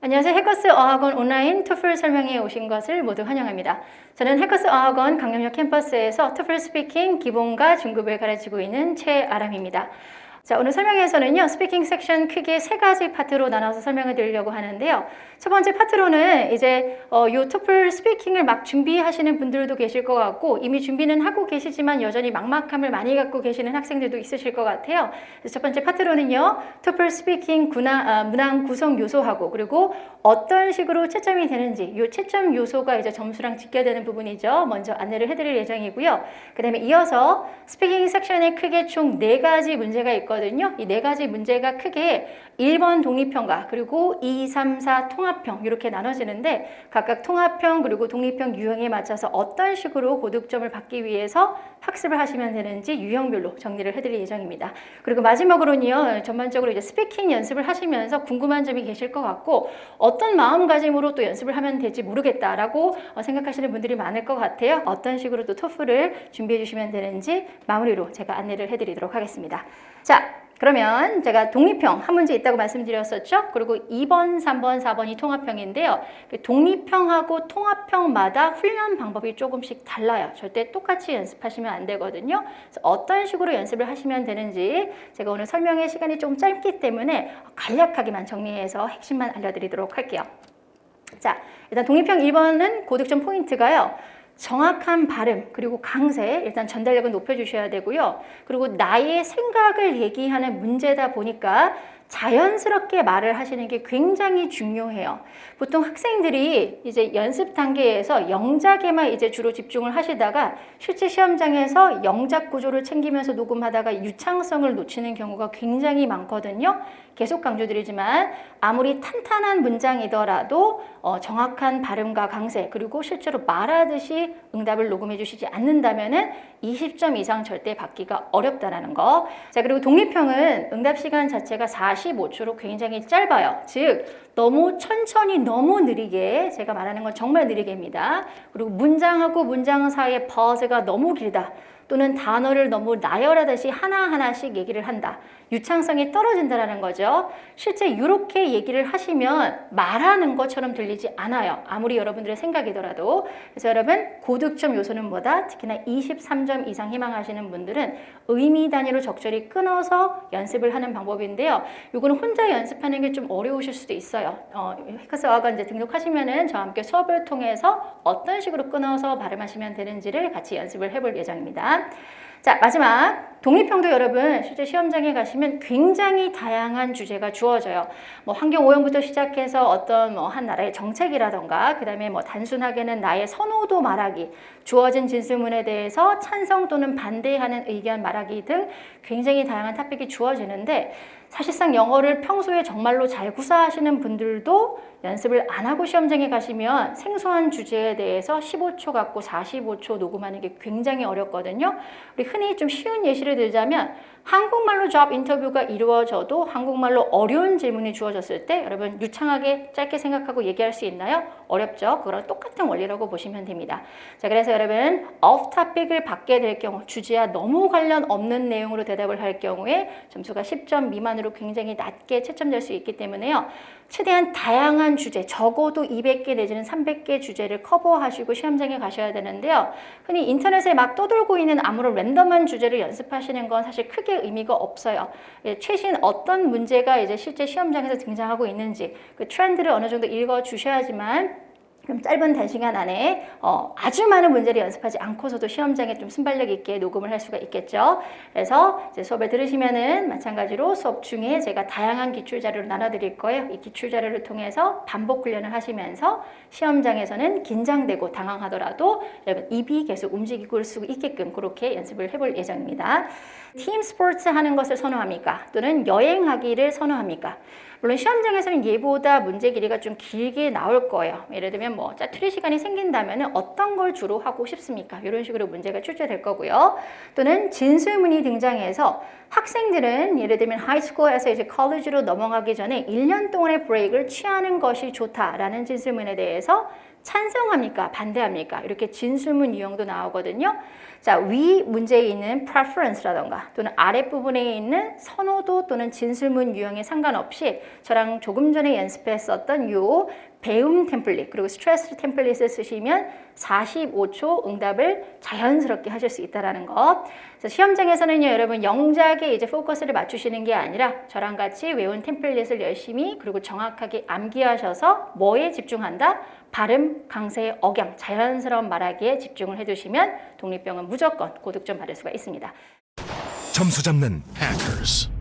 안녕하세요. 해커스 어학원 온라인 토플 설명회에 오신 것을 모두 환영합니다. 저는 해커스 어학원 강남역 캠퍼스에서 토플 스피킹 기본과 중급을 가르치고 있는 최아람입니다. 자, 오늘 설명에서는요, 스피킹 섹션 크게 세 가지 파트로 나눠서 설명을 드리려고 하는데요. 첫 번째 파트로는 이제 요 토플 스피킹을 막 준비하시는 분들도 계실 것 같고, 이미 준비는 하고 계시지만 여전히 막막함을 많이 갖고 계시는 학생들도 있으실 것 같아요. 그래서 첫 번째 파트로는요, 토플 스피킹 문항 구성 요소하고, 그리고 어떤 식으로 채점이 되는지, 요 채점 요소가 이제 점수랑 직결되는 부분이죠. 먼저 안내를 해드릴 예정이고요. 그 다음에 이어서 스피킹 섹션에 크게 총 4가지 문제가 있거든요. 이 4가지 문제가 크게 1번 독립형과 그리고 2, 3, 4 통합형 이렇게 나눠지는데, 각각 통합형 그리고 독립형 유형에 맞춰서 어떤 식으로 고득점을 받기 위해서 학습을 하시면 되는지 유형별로 정리를 해드릴 예정입니다. 그리고 마지막으로는요, 전반적으로 이제 스피킹 연습을 하시면서 궁금한 점이 계실 것 같고, 어떤 마음가짐으로 또 연습을 하면 될지 모르겠다라고 생각하시는 분들이 많을 것 같아요. 어떤 식으로 또 토플을 준비해 주시면 되는지 마무리로 제가 안내를 해드리도록 하겠습니다. 자, 그러면 제가 독립형 한 문제 있다고 말씀드렸었죠? 그리고 2번, 3번, 4번이 통합형인데요. 독립형하고 통합형마다 훈련 방법이 조금씩 달라요. 절대 똑같이 연습하시면 안 되거든요. 그래서 어떤 식으로 연습을 하시면 되는지 제가 오늘 설명의 시간이 좀 짧기 때문에 간략하게만 정리해서 핵심만 알려드리도록 할게요. 자, 일단 독립형 1번은 고득점 포인트가요. 정확한 발음 그리고 강세, 일단 전달력을 높여주셔야 되고요. 그리고 나의 생각을 얘기하는 문제다 보니까 자연스럽게 말을 하시는 게 굉장히 중요해요. 보통 학생들이 이제 연습 단계에서 영작에만 이제 주로 집중을 하시다가 실제 시험장에서 영작 구조를 챙기면서 녹음하다가 유창성을 놓치는 경우가 굉장히 많거든요. 계속 강조드리지만 아무리 탄탄한 문장이더라도 정확한 발음과 강세 그리고 실제로 말하듯이 응답을 녹음해 주시지 않는다면은 20점 이상 절대 받기가 어렵다라는 거. 자, 그리고 독립형은 응답 시간 자체가 45초로 굉장히 짧아요. 즉 너무 천천히 너무 느리게, 제가 말하는 건 정말 느리게입니다. 그리고 문장하고 문장 사이의 pause가 너무 길다. 또는 단어를 너무 나열하듯이 하나하나씩 얘기를 한다. 유창성이 떨어진다는 거죠. 실제 이렇게 얘기를 하시면 말하는 것처럼 들리지 않아요. 아무리 여러분들의 생각이더라도. 그래서 여러분, 고득점 요소는 뭐다? 특히나 23점 이상 희망하시는 분들은 의미 단위로 적절히 끊어서 연습을 하는 방법인데요. 이거는 혼자 연습하는 게 좀 어려우실 수도 있어요. 해커스 어학원 이제 등록하시면은 저와 함께 수업을 통해서 어떤 식으로 끊어서 발음하시면 되는지를 같이 연습을 해볼 예정입니다. 자, 마지막 독립형도 여러분 실제 시험장에 가시면 굉장히 다양한 주제가 주어져요. 뭐 환경 오염부터 시작해서 어떤 한 나라의 정책이라던가, 그 다음에 뭐 단순하게는 나의 선호도 말하기, 주어진 진술문에 대해서 찬성 또는 반대하는 의견 말하기 등 굉장히 다양한 토픽이 주어지는데, 사실상 영어를 평소에 정말로 잘 구사하시는 분들도 연습을 안 하고 시험장에 가시면 생소한 주제에 대해서 15초 갖고 45초 녹음하는 게 굉장히 어렵거든요. 우리 흔히 좀 쉬운 예시를 들자면, 한국말로 잡 인터뷰가 이루어져도 한국말로 어려운 질문이 주어졌을 때 여러분 유창하게 짧게 생각하고 얘기할 수 있나요? 어렵죠? 그거랑 똑같은 원리라고 보시면 됩니다. 자, 그래서 여러분 off topic을 받게 될 경우, 주제와 너무 관련 없는 내용으로 대답을 할 경우에 점수가 10점 미만으로 굉장히 낮게 채점될 수 있기 때문에요. 최대한 다양한 주제, 적어도 200개 내지는 300개 주제를 커버하시고 시험장에 가셔야 되는데요. 흔히 인터넷에 막 떠돌고 있는 아무런 랜덤한 주제를 연습하시는 건 사실 크게 의미가 없어요. 최신 어떤 문제가 이제 실제 시험장에서 등장하고 있는지 그 트렌드를 어느 정도 읽어 주셔야지만 그럼 짧은 단시간 안에 아주 많은 문제를 연습하지 않고서도 시험장에 좀 순발력 있게 녹음을 할 수가 있겠죠. 그래서 이제 수업을 들으시면은 마찬가지로 수업 중에 제가 다양한 기출 자료를 나눠드릴 거예요. 이 기출 자료를 통해서 반복 훈련을 하시면서 시험장에서는 긴장되고 당황하더라도 여러분 입이 계속 움직이고 수 있게끔 그렇게 연습을 해볼 예정입니다. 팀 스포츠 하는 것을 선호합니까? 또는 여행하기를 선호합니까? 물론 시험장에서는 얘보다 문제 길이가 좀 길게 나올 거예요. 예를 들면 뭐 짜투리 시간이 생긴다면 어떤 걸 주로 하고 싶습니까? 이런 식으로 문제가 출제될 거고요. 또는 진술문이 등장해서 학생들은 예를 들면 하이스쿨에서 이제 컬리지로 넘어가기 전에 1년 동안의 브레이크를 취하는 것이 좋다라는 진술문에 대해서 찬성합니까? 반대합니까? 이렇게 진술문 유형도 나오거든요. 자, 위 문제에 있는 preference라던가 또는 아랫부분에 있는 선호도 또는 진술문 유형에 상관없이 저랑 조금 전에 연습했었던 요 배움 템플릿 그리고 스트레스 템플릿을 쓰시면 45초 응답을 자연스럽게 하실 수 있다는 거. 그래서 시험장에서는요, 여러분 영작에 이제 포커스를 맞추시는 게 아니라 저랑 같이 외운 템플릿을 열심히 그리고 정확하게 암기하셔서 뭐에 집중한다? 발음, 강세, 억양, 자연스러운 말하기에 집중을 해두시면 독립병은 무조건 고득점 받을 수가 있습니다. 점수 잡는 Hackers.